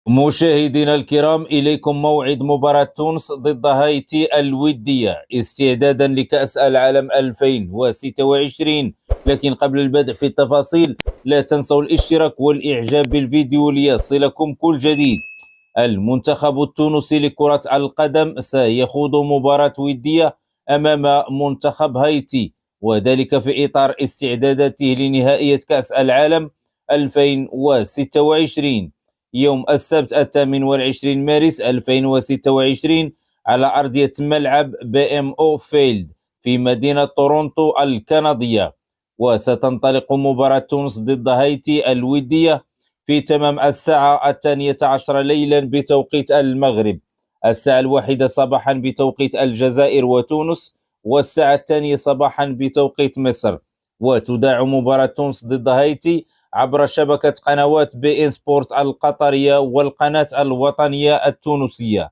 مشاهدينا الكرام، إليكم موعد مباراة تونس ضد هايتي الودية استعدادا لكأس العالم 2026. لكن قبل البدء في التفاصيل، لا تنسوا الاشتراك والإعجاب بالفيديو ليصلكم كل جديد. المنتخب التونسي لكرة القدم سيخوض مباراة ودية أمام منتخب هايتي، وذلك في إطار استعداداته لنهائية كأس العالم 2026 يوم السبت 28 مارس 2026 على أرضية ملعب BMO فيلد في مدينة تورونتو الكندية. وستنطلق مباراة تونس ضد هايتي الودية في تمام الساعة 12 ليلا بتوقيت المغرب، الساعة 1 صباحا بتوقيت الجزائر وتونس، والساعة 2 صباحا بتوقيت مصر. وتذاع مباراة تونس ضد هايتي عبر شبكة قنوات BN سبورت القطرية والقناة الوطنية التونسية.